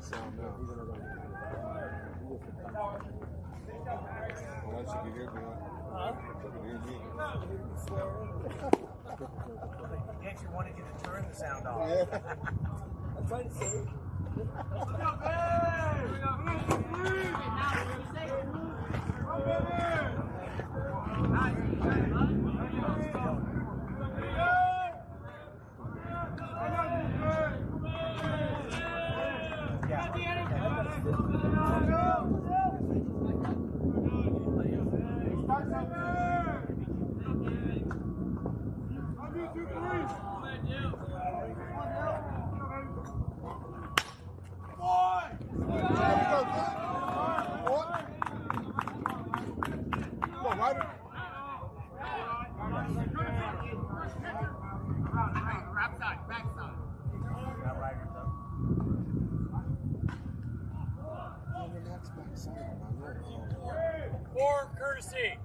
Sound now. Well, that should be here, man. He actually wanted you to turn the sound off. Yeah. I'm trying to say. More courtesy.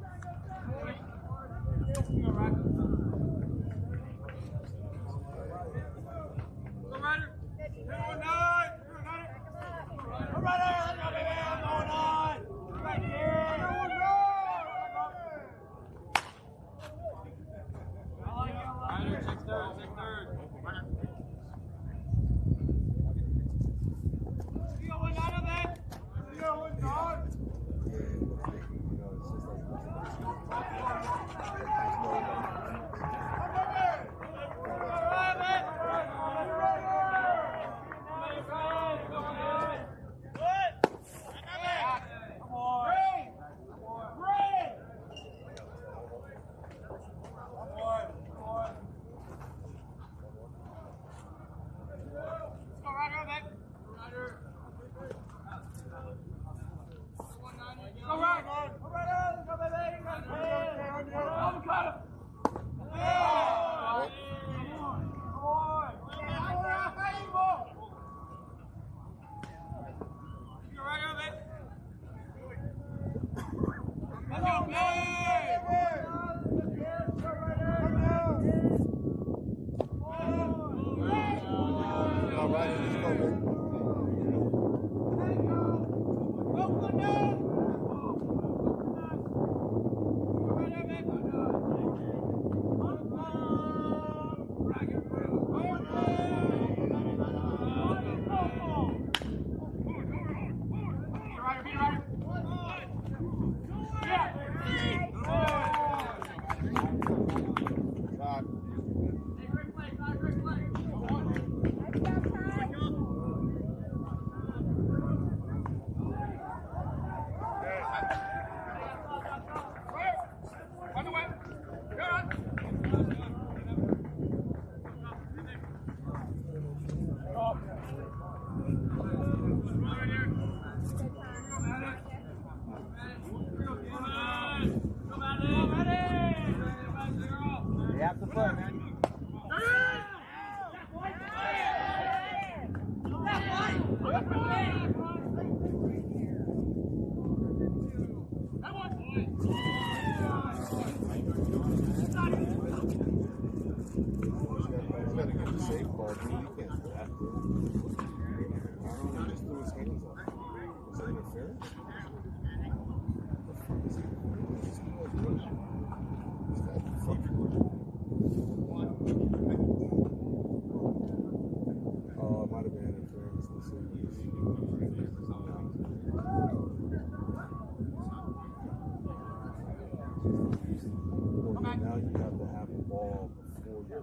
Now you have to have the ball before you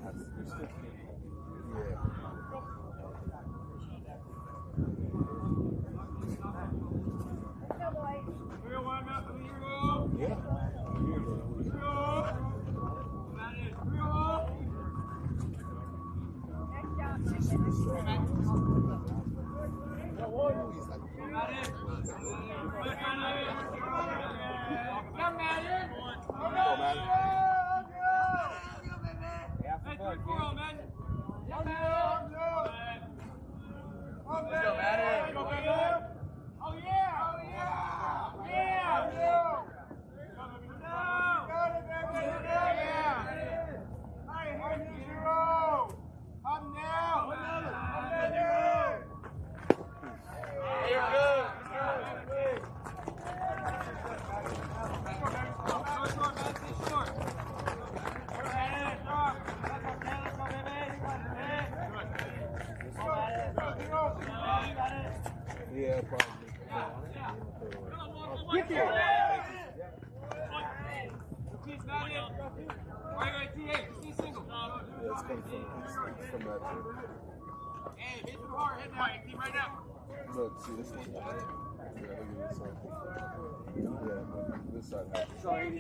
have to do something. Yeah. Get there. Yeah, it's coming from that too. Hey, hit him hard, hit right now. Look, see this one? Yeah, look at this side. Yeah, this side has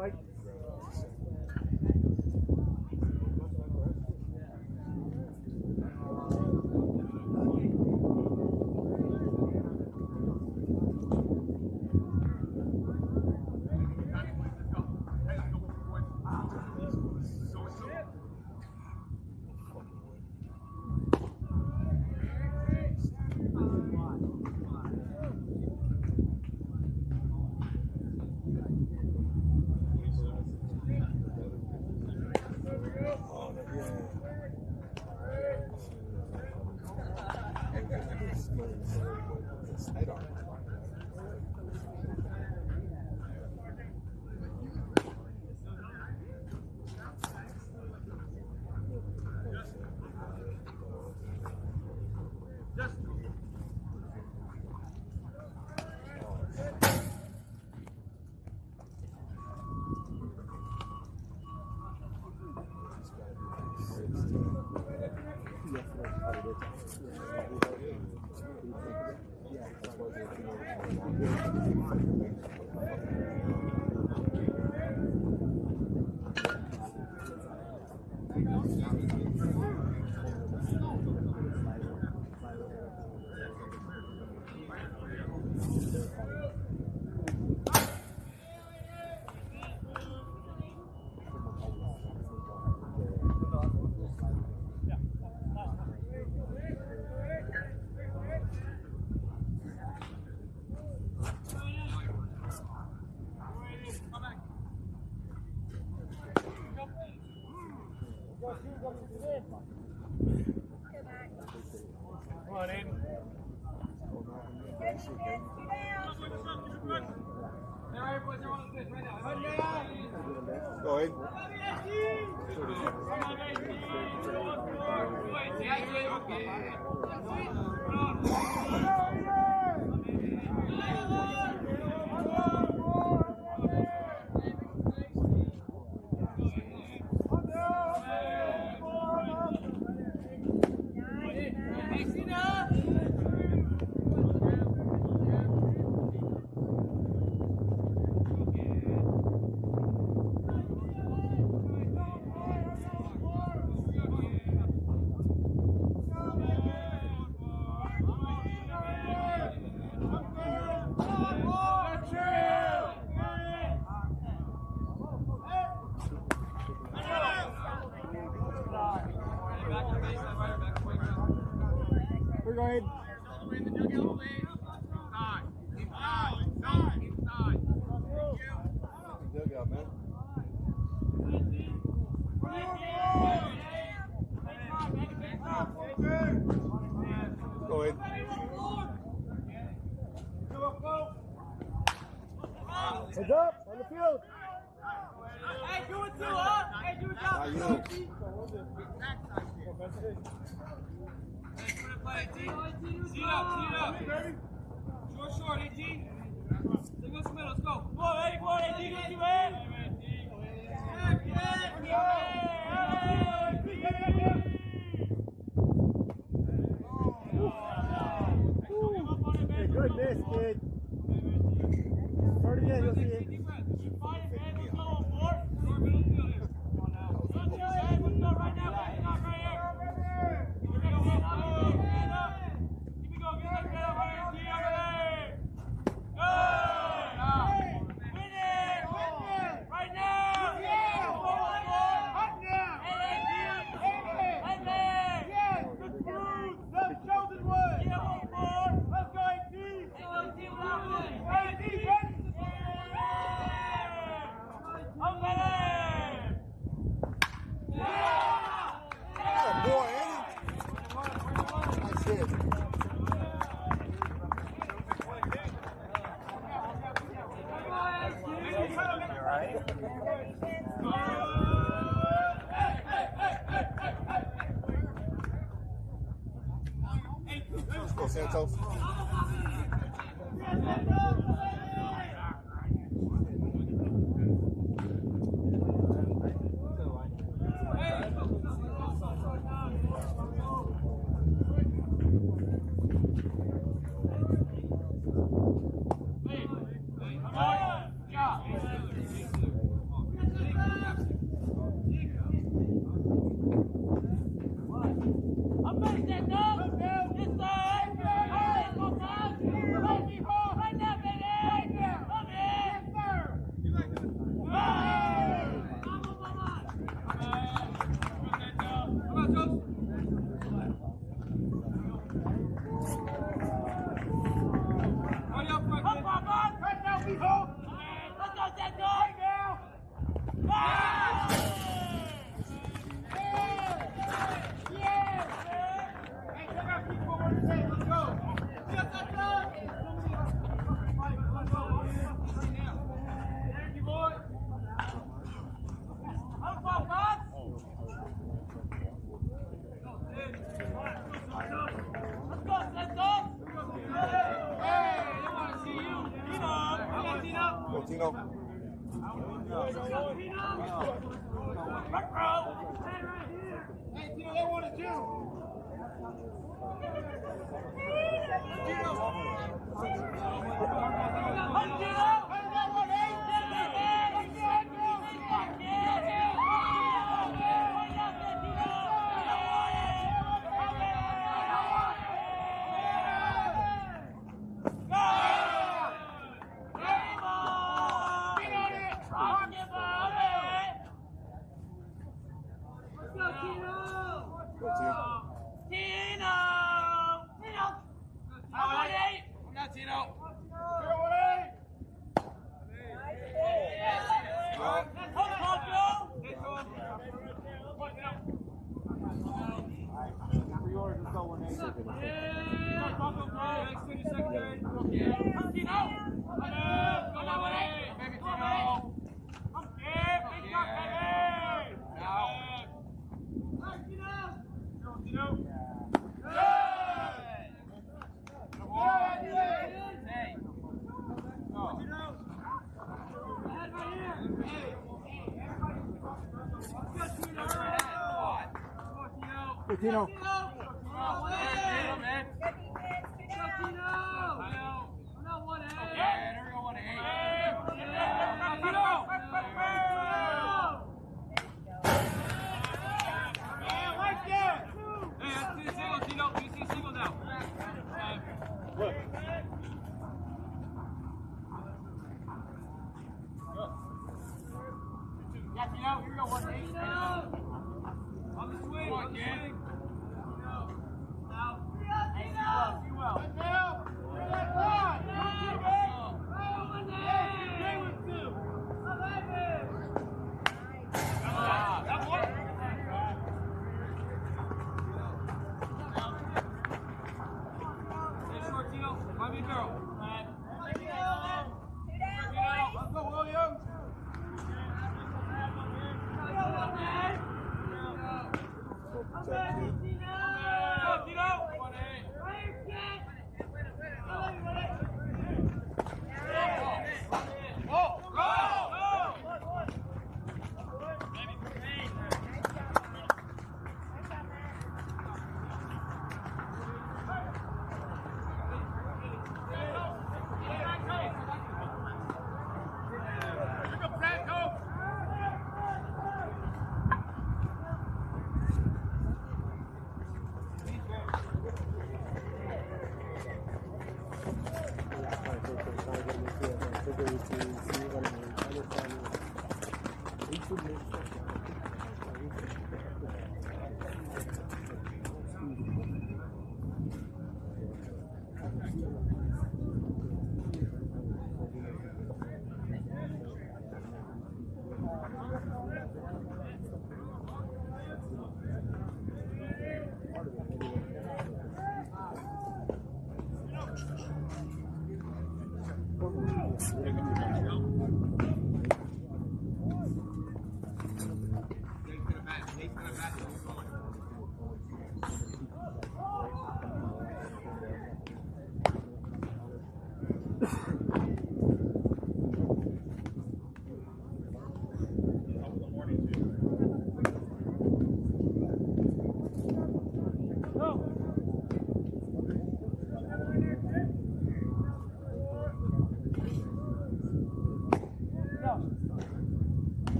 Mike. Come on, Aiden. Go ahead. We're going. Dugout, man. Go ahead. Heads up on the field. Hey, do it too, huh? Hey, do it How too. you? See it up. Short, 18. Take us middle, let's go. Come on, 18, get you in. Hey, good miss, kid. Start again, you'll see it. Let's go, it. You're right. Let's go, Santos. Go, Tino. Hey, Tino, they wanted you. Tino.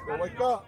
Go wake up.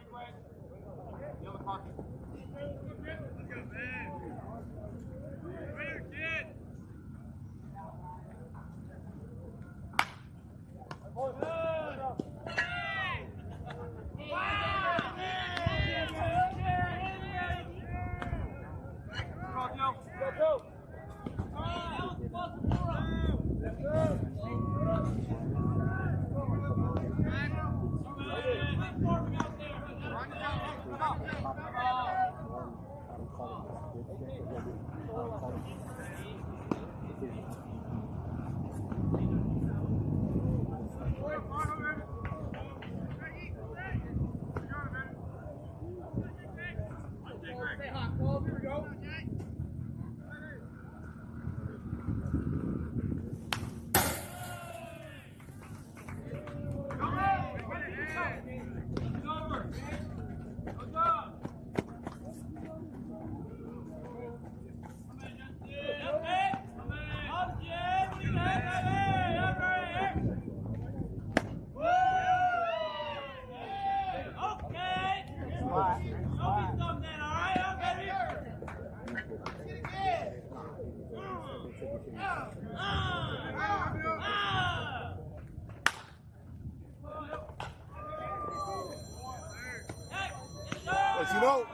Let you know.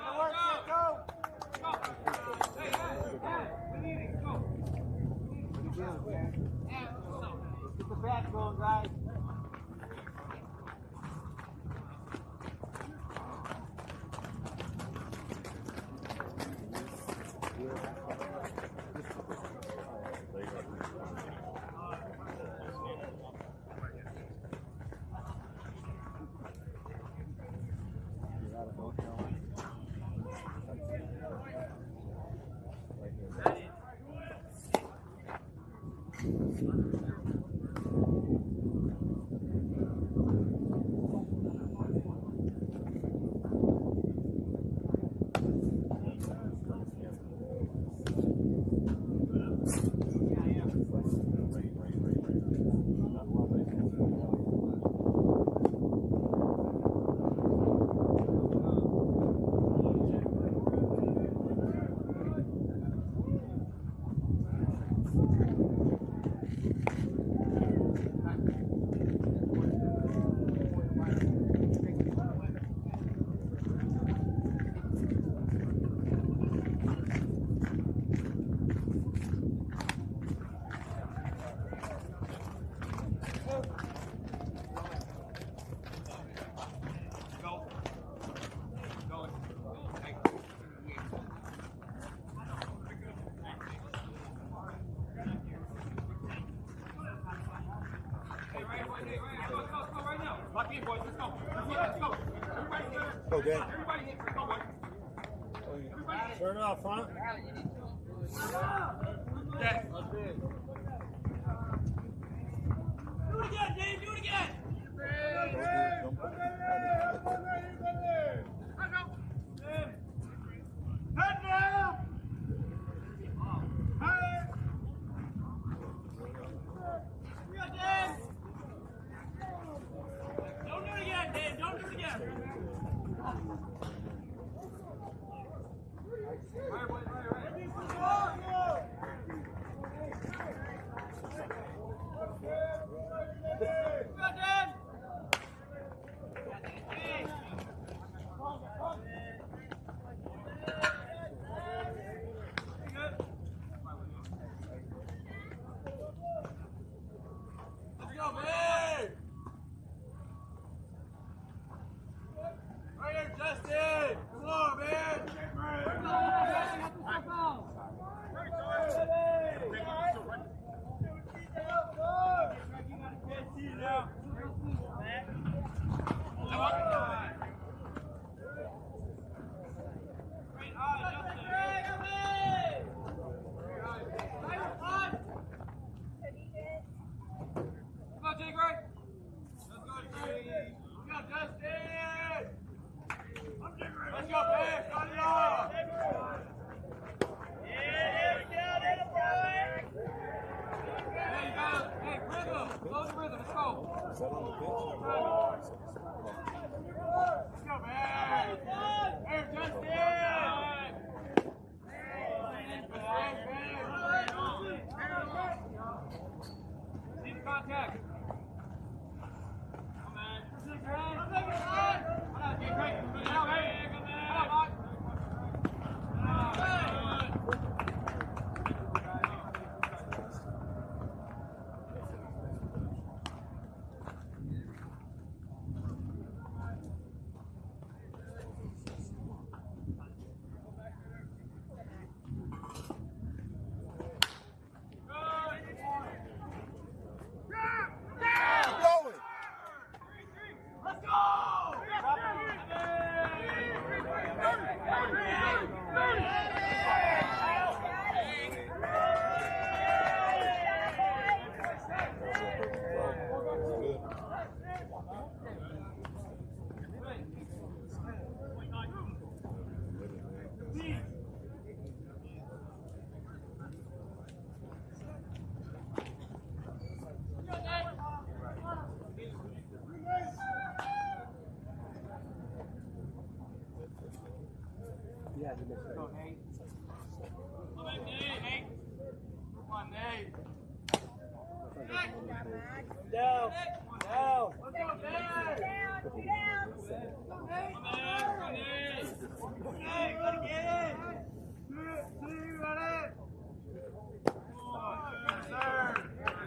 Get the back going, guys. Dan. Everybody hit for the boy. Turn off, huh? Yes. Do it again, Dave. Do it again. Head now. Hey. We got Dave. Don't do it again, Dave. Don't do it again. Let's go, man! Right here, Justin! Come on, man! Come on, Jay Gray! Let's go, Jay! Let's go, Justin! Let's go, Bear! Cut it off! Hey, you got hey, rhythm! Slow the rhythm, let's go! Is that on the pitch? Let's go, Bear! Hey, Justin! Need contact! Come on, Going! let's go! Yeah, he missed that. Come on, Nate. Come on, Nate. Down. Down. Let's go, Nate. Come on, Nate. Nate, let it get in. See, got it. Come on, yes, sir. Come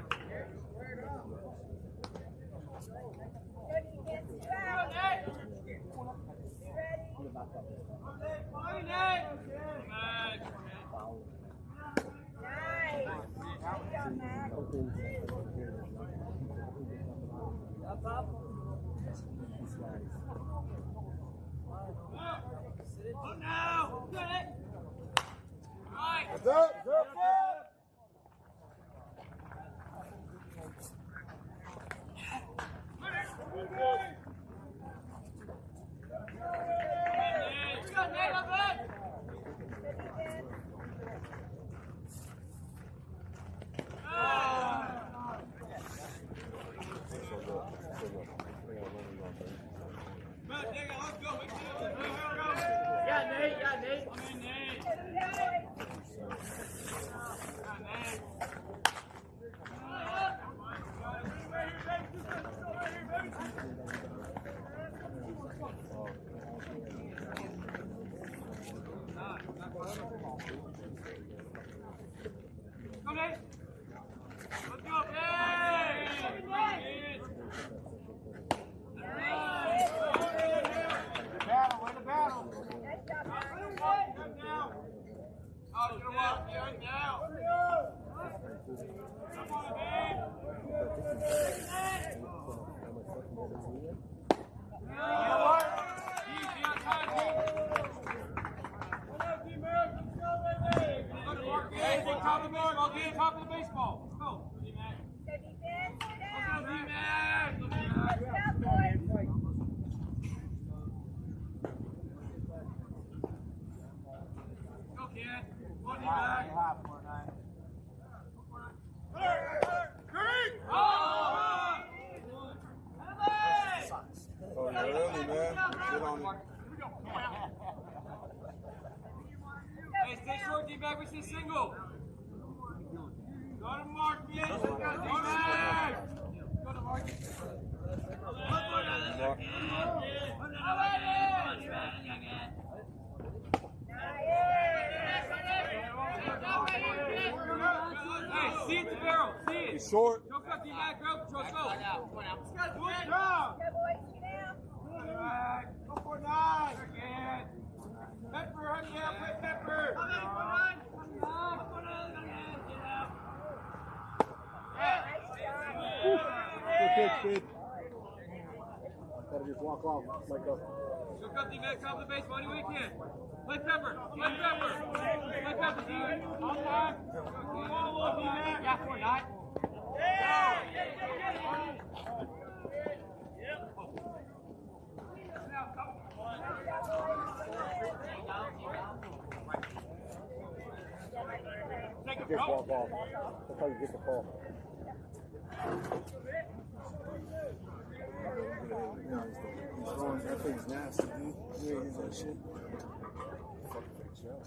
on, Nate. Come on, Nate. Oh, no. Good. All right. What's up? What's up? Let's go, Nate. I'm good. Yeah, Nate. I'm in, Nate. Oh, yeah, early, man. Get on it. Hey, stay short, D-bag. We see single. Go to Mark, man. Go to Mark. Go to Mark. Hey, see it to barrel. See it. He's short. Choke up, D-bag. Go. Choke go. Good boys, get down. Go for 9. Again. Pepper, hurry down. Play Pepper. Good pitch, kid. Gotta just walk off like a. Choke up, D-bag. Top of the base. Money we can. Play Pepper. Play Pepper. Play Pepper, D-bag. On time. Yeah, 4-9. Just walk off. That's how you get the call. That thing's nasty, dude. You ain't use that shit. Fucking fake shot.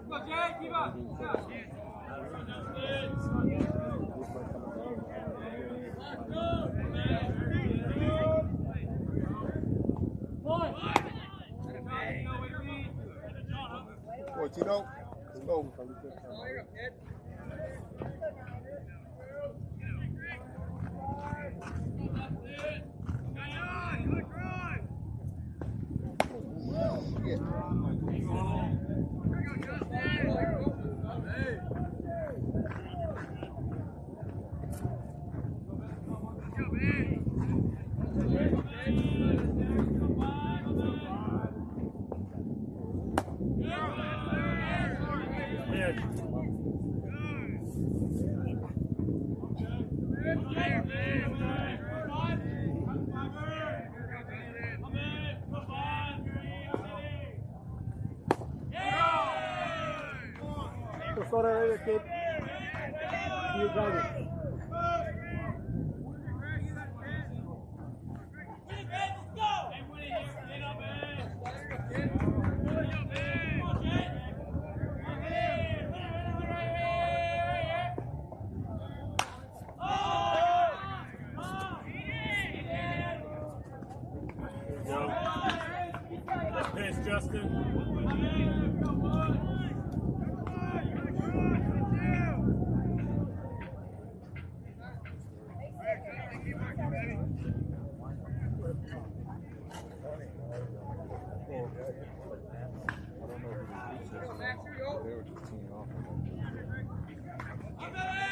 Go, Jay, keep up. Boy, Tino, let's go. Slow down right there, kid. You got it. Pitch, Justin. They were just teeing off. Come on!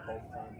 both times.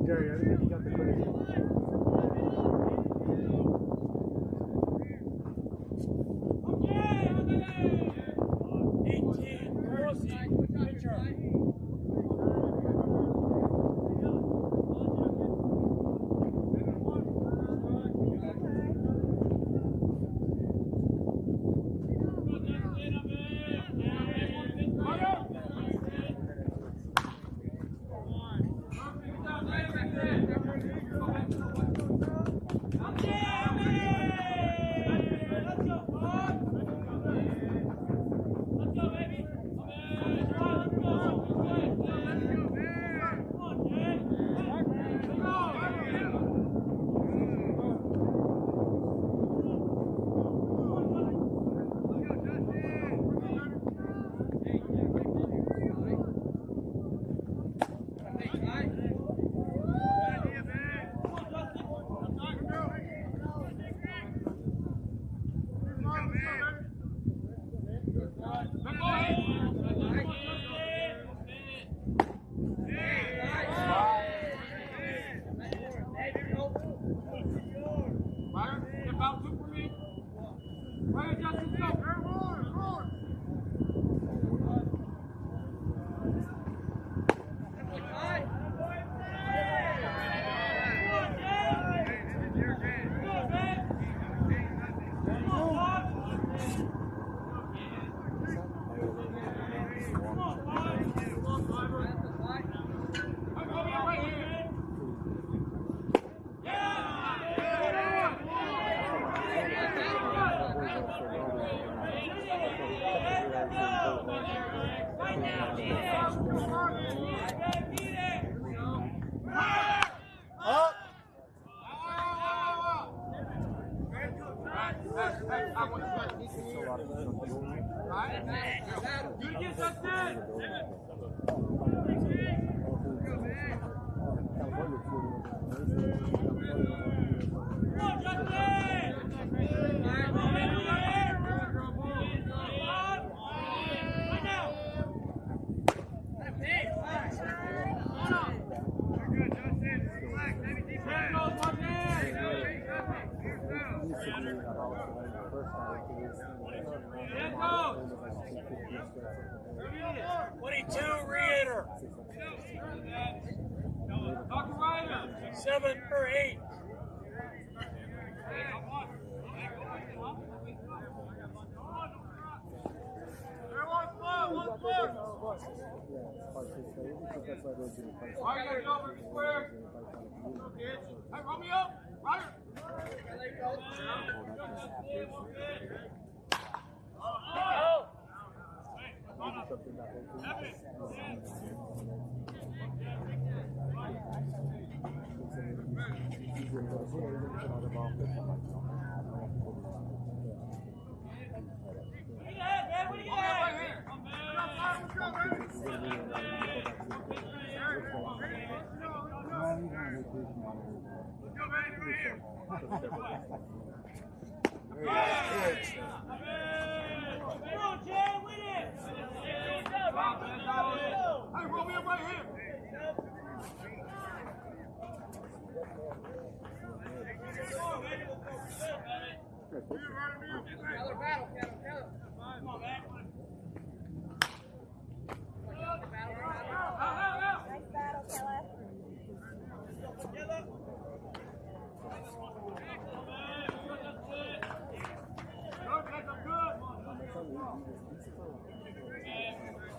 Jerry, I think you got the credit.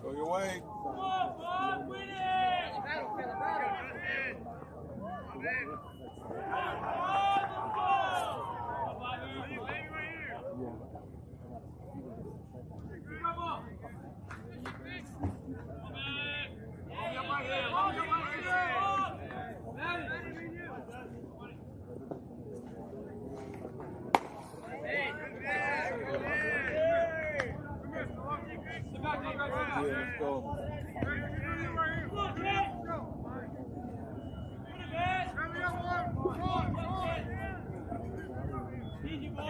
Go your way. Come on, Bob, win it! Come on! Yeah, let's go. Easy, boy.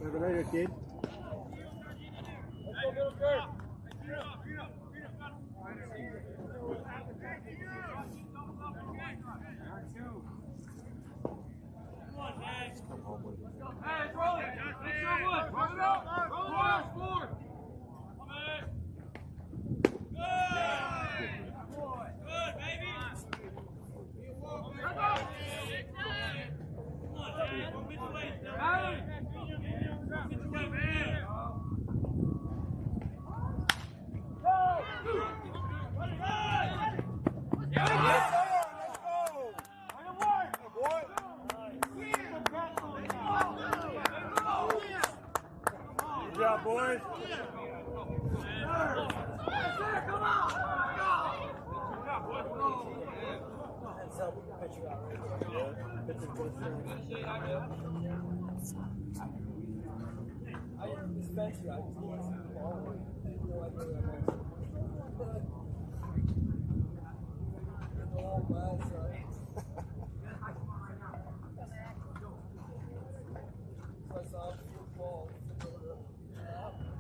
Have a later, kid. Come home with it. Hey, it's rolling. Let's go, Wood. Roll it out. Roll it out. Score. Come on. Good, baby. Come on, Dad. Don't get the weight. Hey. Get the weight, man. Good job, boys.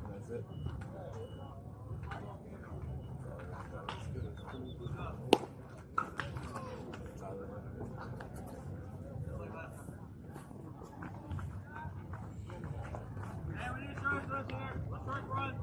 That's it. Hey, we need insurance runs here. Let's try to run.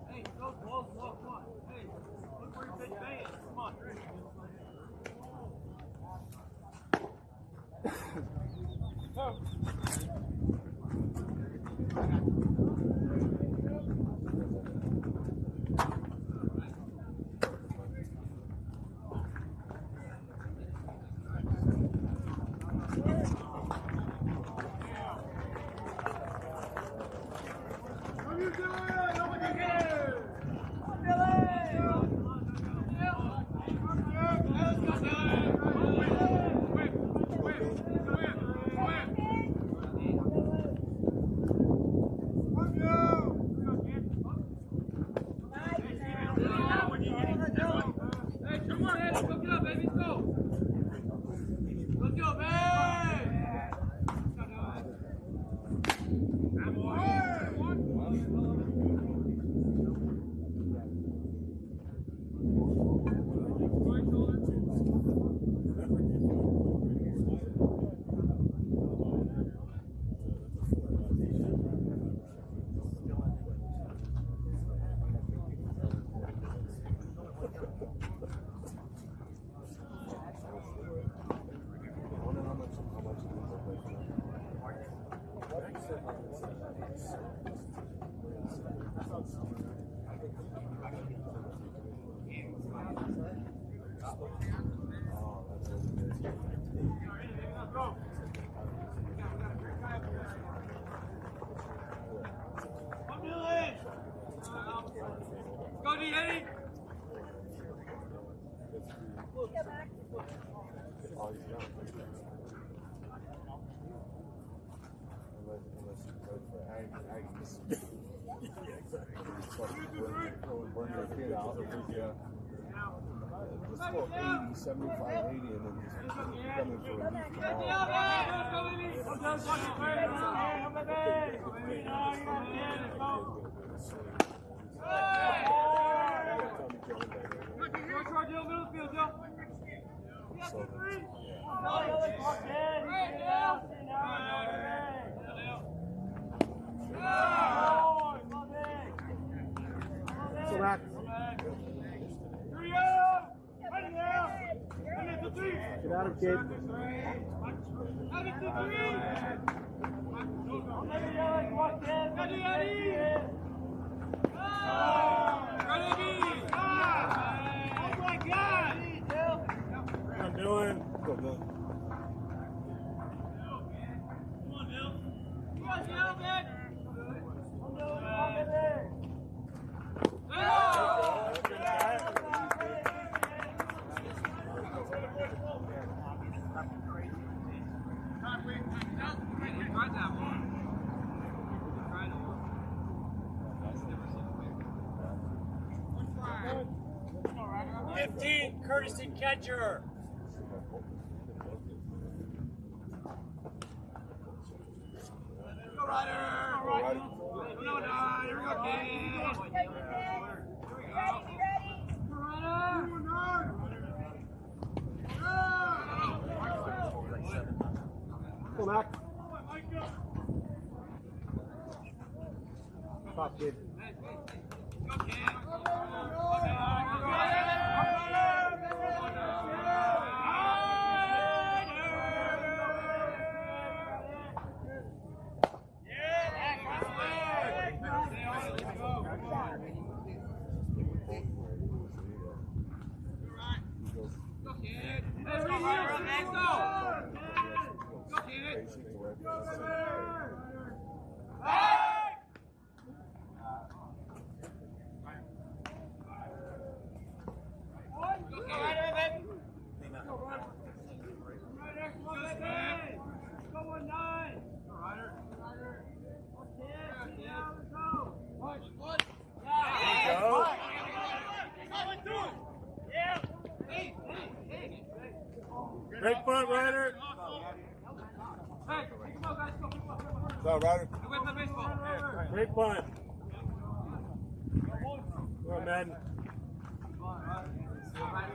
Hey, those balls, come on. Hey, look where you're pitching fans. Come on. Hey, come on, Eddie. Go get up, baby. Let's go. Let's go, babe. I wonder how much it is away from that. Oh, that's what it is. Oh, he's not. Unless he plays for Aggies. Burn your kid out. Yeah. Let's go 80, 75, 80, and then just come in for a week So back. Get out of kid. I'm doing. Go, Bill. Courtesy catcher. Go Ryder! Go, Ryder. No, here we go, kid. Go back. Pop kid. Go, kid. Great punt, Ryder. Hey, pick him up, guys. Go, pick him up. Is that Ryder? Go with the baseball. Great punt. Go on, Madden. Go, man.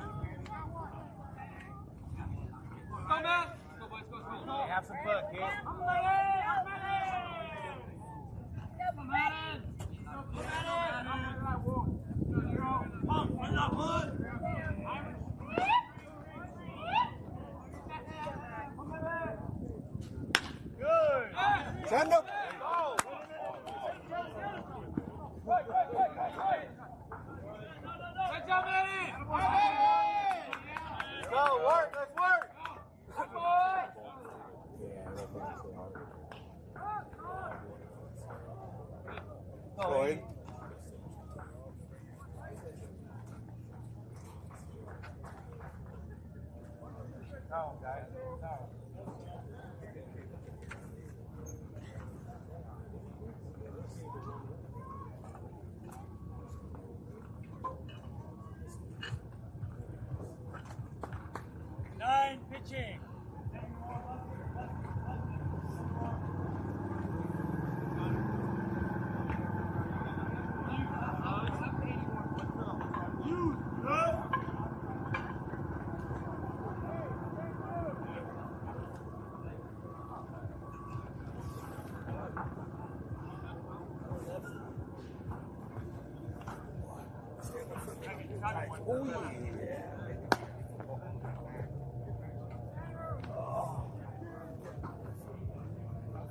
Go, boys. Go, go. Have some fun, kid. Send him. Good job, Eddie. Go, work, let's work. Good boy. Floyd. Go, guys. Go. Nine pitching. Oh, yeah.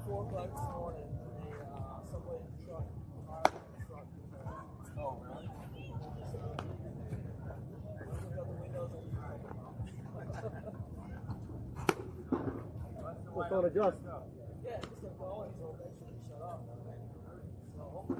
4 o'clock this morning, a subway truck, truck. Oh, really? Just don't adjust. Yeah, just kept going, so eventually shut off. So hopefully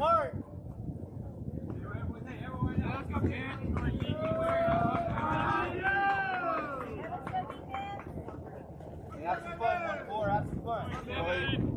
Mark. Let's go, kid. Have some fun, 1-4. Have some fun. Come on, Aiden.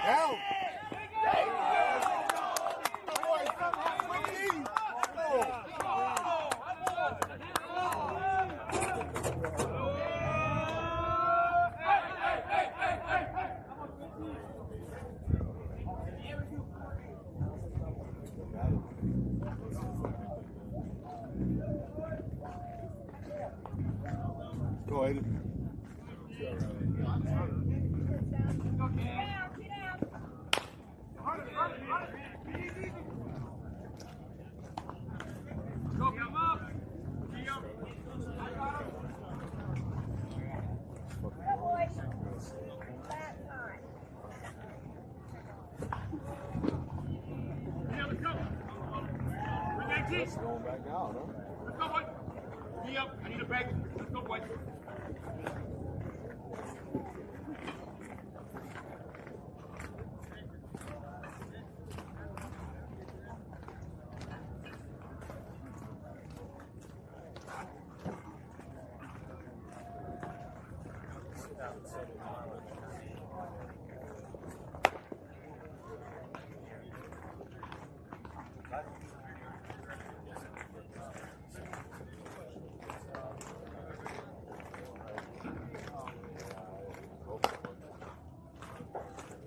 Help! Go ahead. Go, come up. That's going back out, huh? Let's go, boy. Be up. I need a bag. Let's go, boy.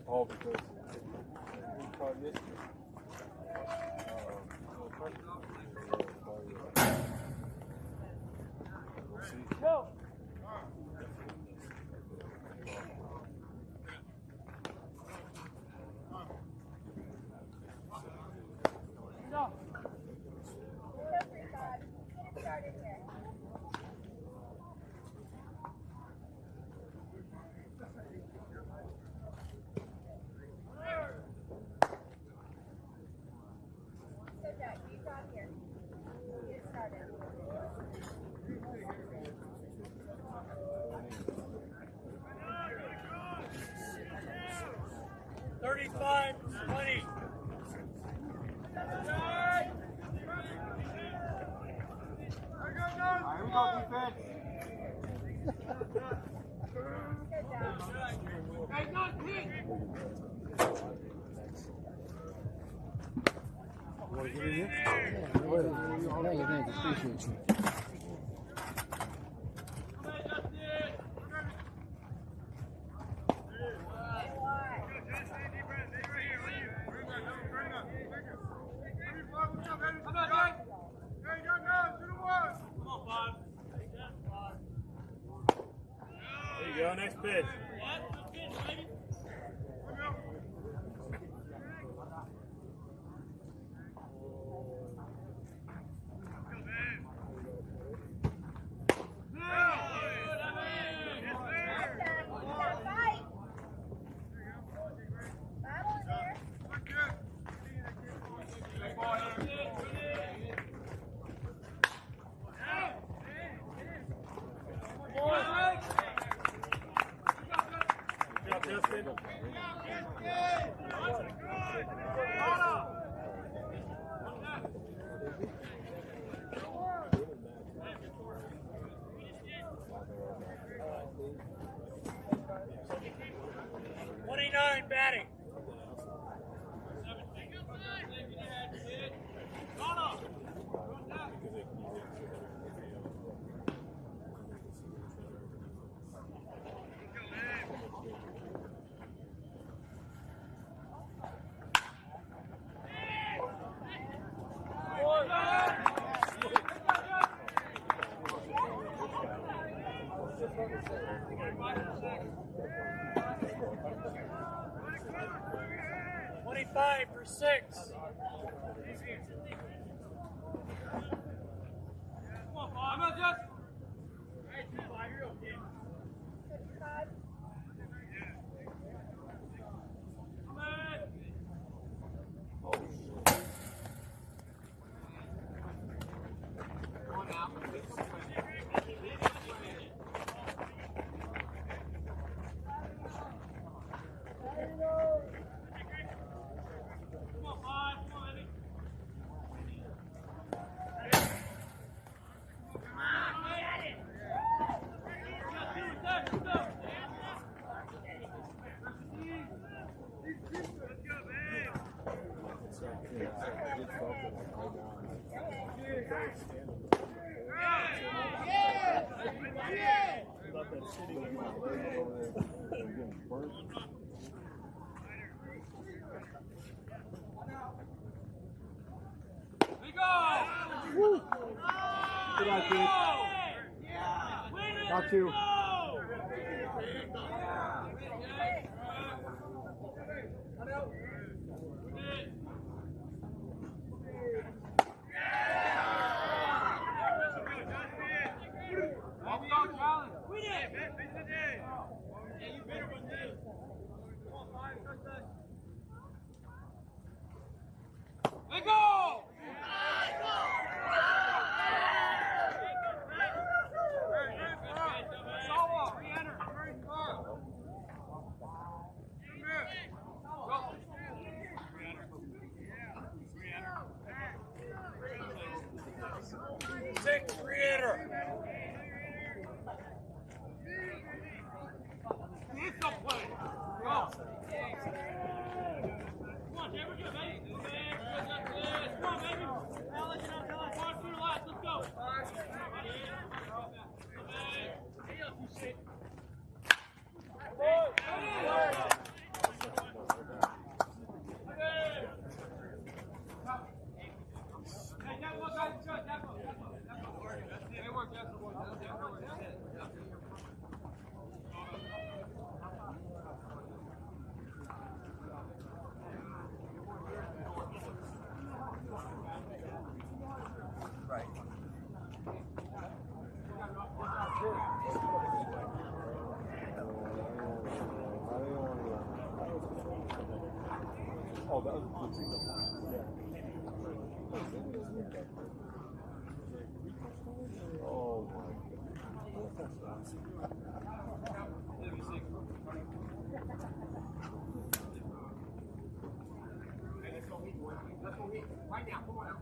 Oh, because we caught this. Go. Appreciate you. There you go, next pitch. Justin. 29 batting. 25 for 6. Come on, Bob. I'm not just. Hey, 2-5, you're okay. Come in. Going out. Come on, Bob. Come on, Eddie. About that sitting on my leg over there and getting burnt. We go! Woo! Good eye, kid. Got you. We go! Six, re-enter. It's the play. Go. Come on, Jay, we're good, baby. Come on, baby. Now let's get up. One, two, last. Let's go. Hey, that one guy's good. That one. Hey, work. That's the one. That's it. Oh, that was oh my Right now, come on out.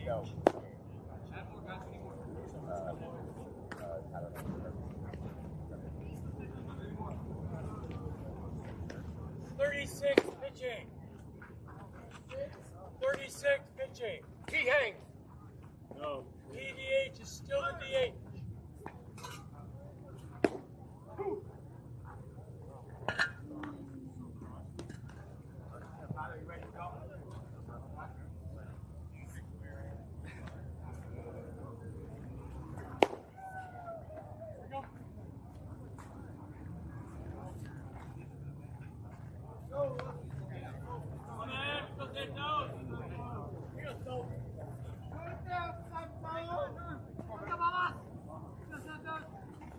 go. 36 pitching. 36 pitching. T Hank. No. PDH is still the DH.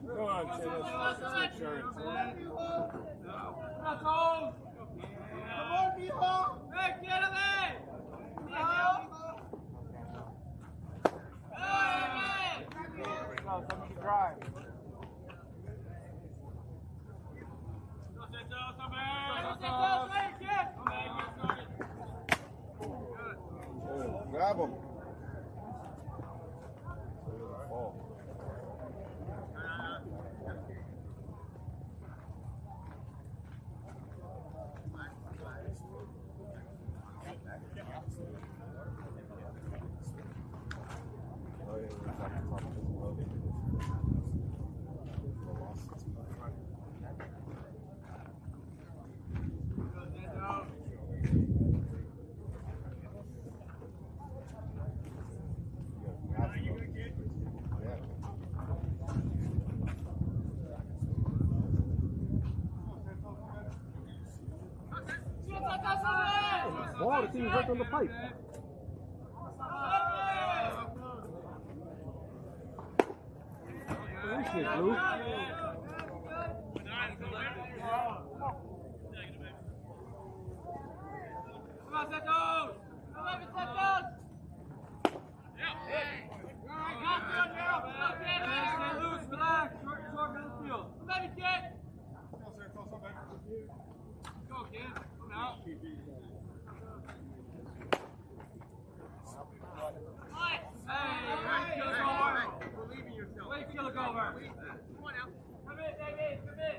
Come on, Tim. That's insurance. Let's go! Come on, Mijo! Hey, get him in! Hey! No, somebody drive. Oh, grab him. Oh. Oh, yeah, we're talking about Ball, the thing's right on the pipe. Appreciate it, Lou. Come on, set those! Come on, set those! Stay loose, relax, short middle field. Come back, kid! Go, kid. Come out. Hey, kill it over. Believe in yourself. Wait, kill it over. Come on now. Come in, David. Come in.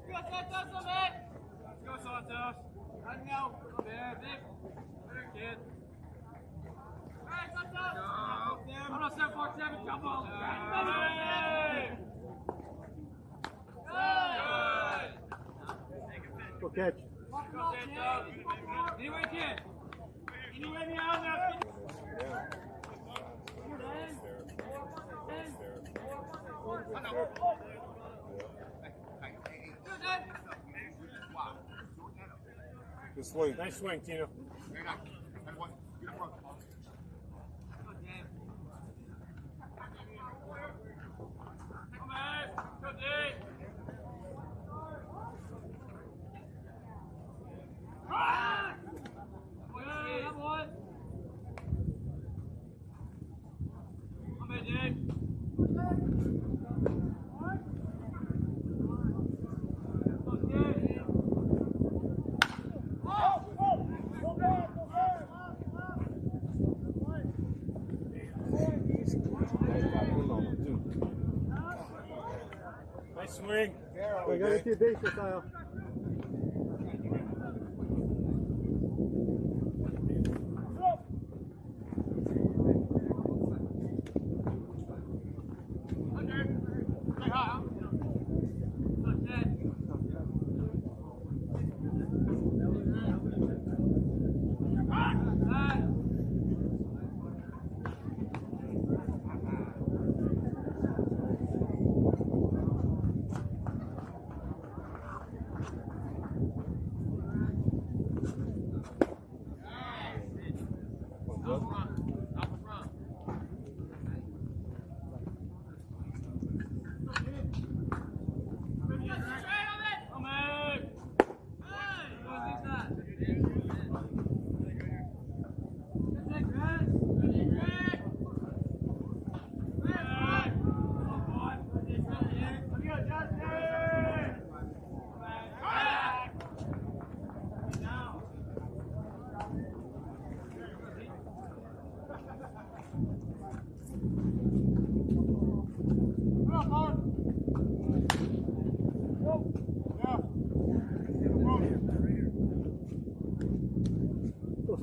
Go, Santos, man. Go, Santos. Run now. Come here, Vic. There, kid. Hey, Santos. I'm on 747. Jump on. Hey. Good. Go catch. Go, Santos. Anyway, kid. Anyway, meow, now. Good swing. Nice swing, Tino. Nice swing. We got to see a base style.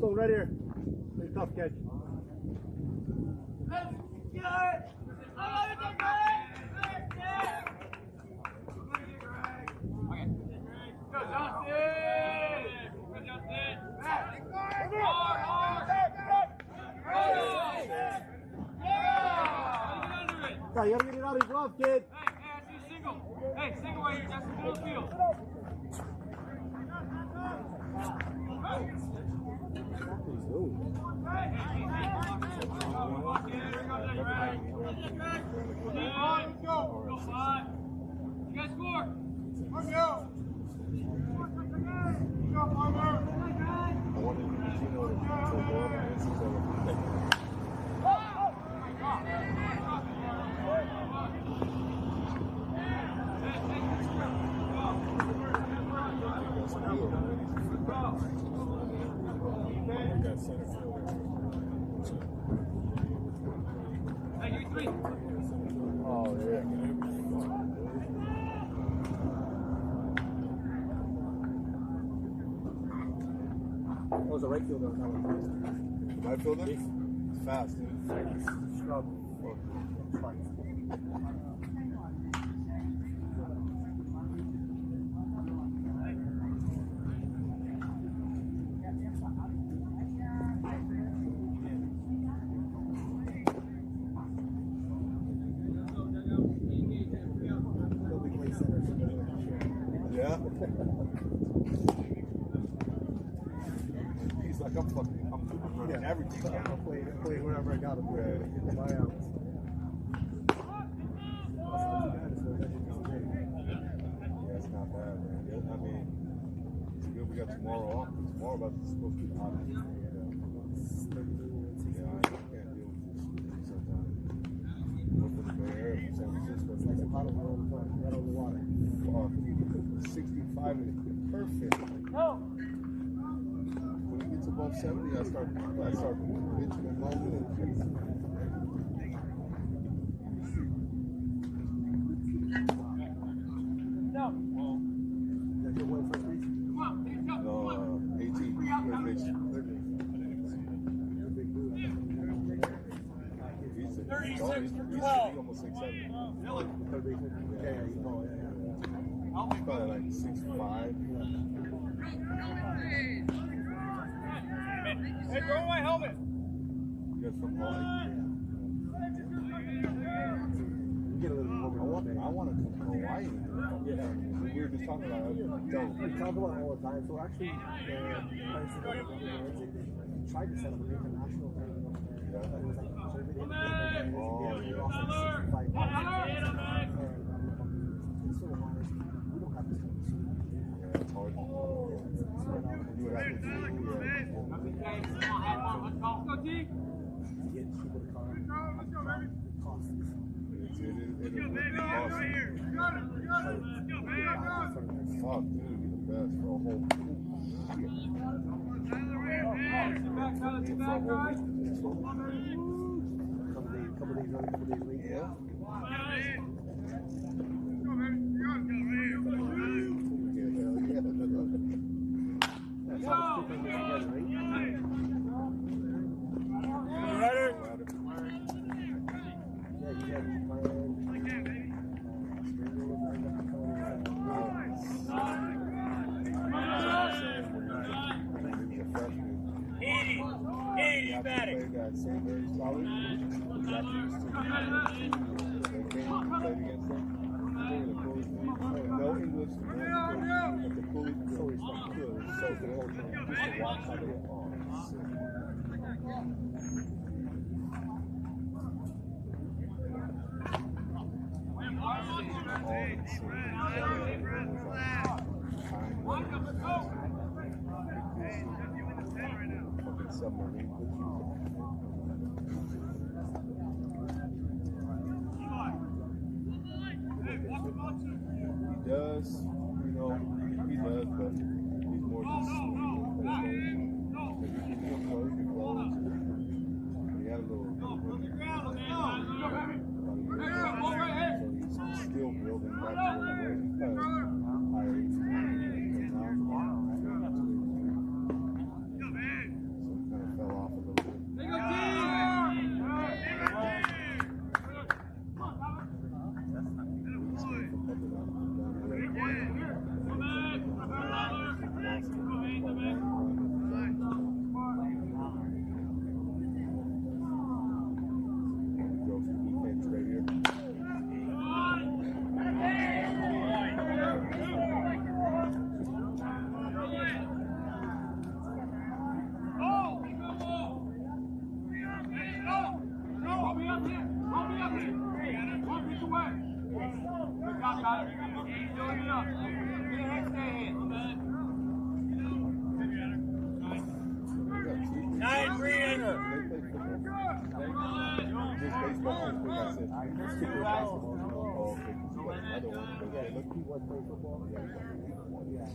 Go right here. Very tough catch. You gotta get it out of your glove, kid. Hey, I see a single. Hey, single right here. That's the middle field. You guys score. Let's go. I wanted Gino to go up against each other. Hey, Yeah, center field. Hey, you three. Oh, yeah. That was a right fielder. Right fielder? It's fast, dude. Scrub. Yeah. He's like, I'm running everything. I'll play wherever I got to play. My outs. Yeah, it's not bad, man. I mean, it's good we got tomorrow off. Tomorrow about supposed to be the hottest. Yeah, I can't deal with this sometimes. Go for the Bay Area from San Francisco. It's like a pot of water right on the water. 65 is perfect. No. When it gets above 70, I start bitching and moaning. No. That's your one first base? Come on, hands up. Come on. 18. Free out, Third base. You're a big dude. He's 36 he's for 12. almost 6'7". Third baseman? Yeah, you know, yeah. He's probably like 6'5". Hey, throw my helmet. You guys from Hawaii? You get a little more. I want to come to Hawaii. Yeah. We were just talking about it. We talk about it all the time. So actually, the place that tried to set up an international tournament. It was like a conservative. Oh, yeah. It's sort of honest. We don't have this kind of shit. Yeah, it's hard. You would have to do Go, team. Get people to come. It costs. it would be awesome. Fuck, dude, it'd be the best for a whole Couple days early, couple days late. Yeah. That's how it's keeping this together, right? Yeah, you got Played at St. Mary's College. They came and played against them. They were the coolest team. No English. But the coolest so good. So the whole thing. Just to watch how they are. Submarine. He does, you know, he does, but he's more just he had a little so he's still building back to where he was. Higher age. Fell off a little bit.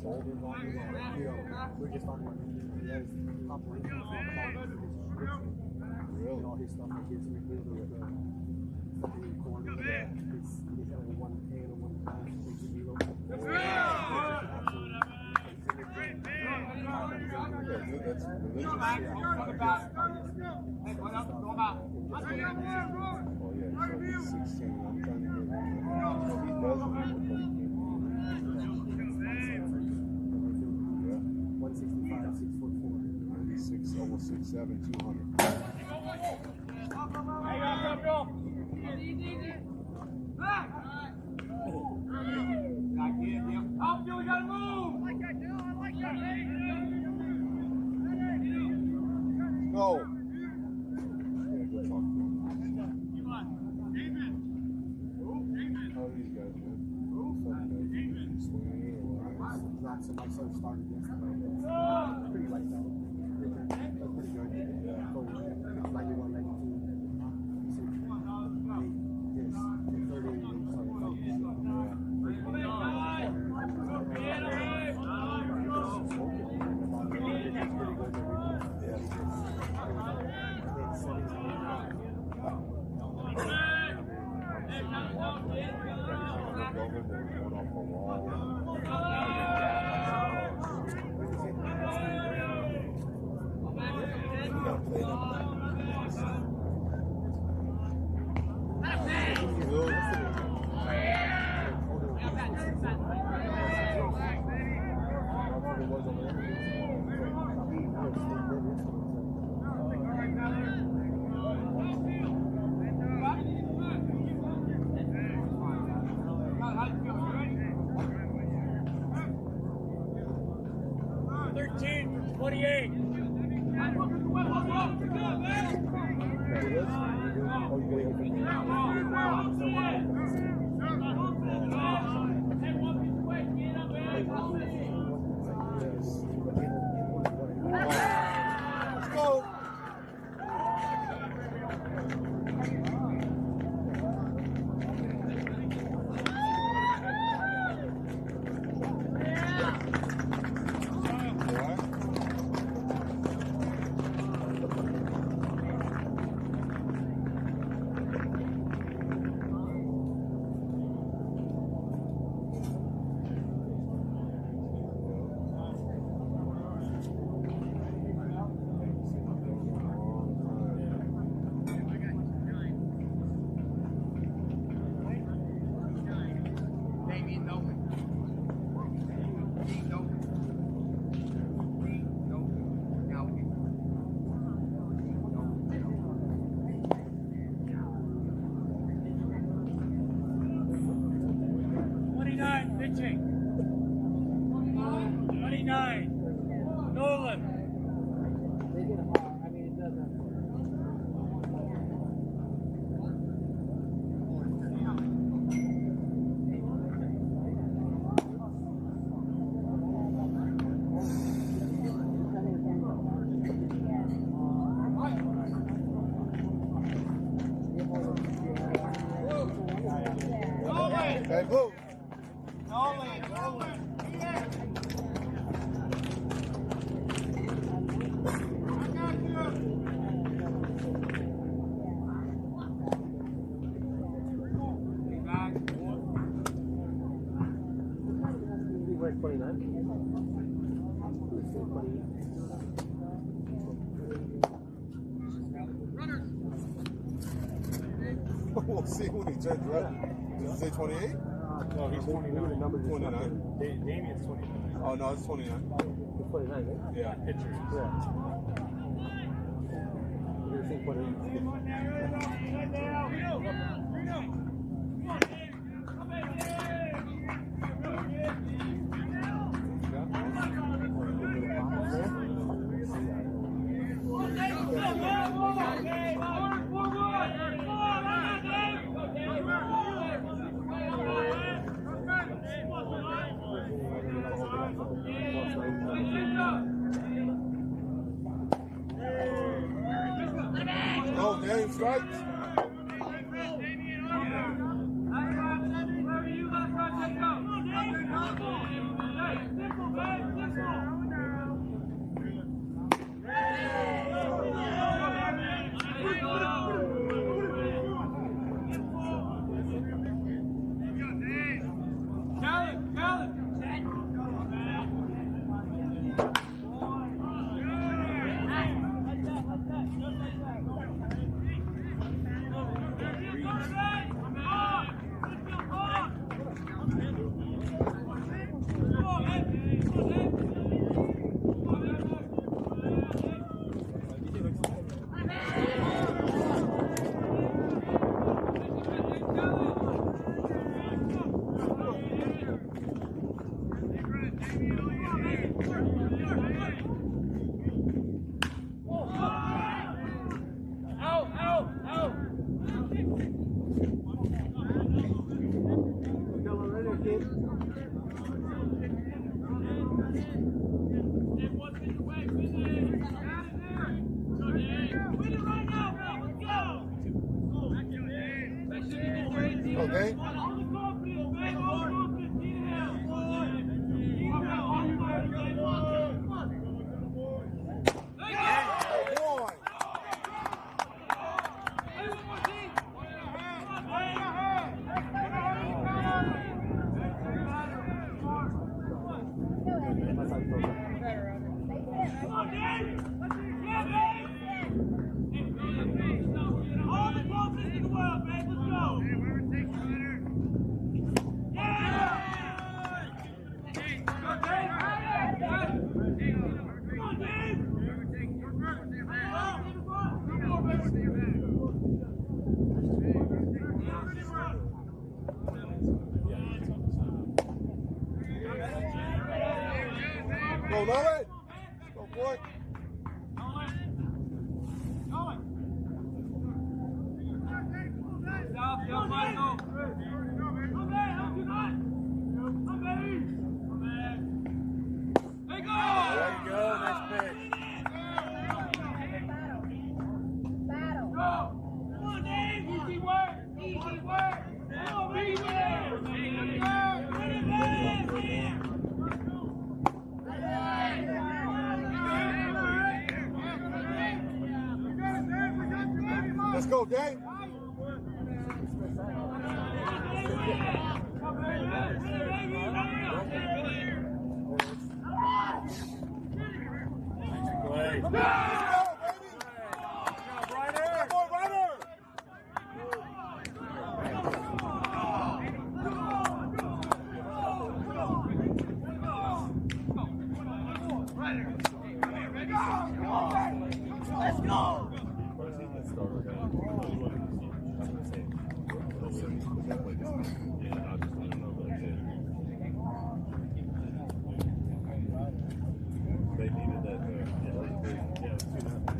shoulders on him. You know, we're just talking about he has compilations and all his stuff, like his midfielder with the fucking corner. He's got a 110 or 1 takes a kilo. Yeah, dude, that's religious. Go back. Hey, go up. Go back. Oh yeah, so he's 16. I'm trying to get him. He does remember, but he can't. 165, 6'4". He's almost 6'7", 200. Hey, go. Easy. Back. Help you, we gotta move. I like that, Bill. I like that. Go. Yeah, good talk. How are these guys, man? Swinging or what? Not so my son started yesterday. Pretty light though. That's pretty good. Yeah. 91, 92. Yes. 30 Let's go. Pitching. 29. Nolan. They get hot. I mean, it doesn't. Hey, Blue. We're 29. We'll see when he turns red. Did you say 28? No, he's 29. Number 29. Damien's 29. Oh, no, it's 29. He's 29, right? Yeah. Pitcher. Yeah. You're saying 28. Oh, Dave strikes. Wherever you left, right, let's go. Go, Nolan. Go, boy. Stop, Michael. Hey, go! There you go. Next pick. Battle. Go! Come on, Dave. Easy work. Easy work. Come on, easy work. Let's go, Dave. Let's go, baby. Come on, Ryder. Let's go! They needed that. Yeah,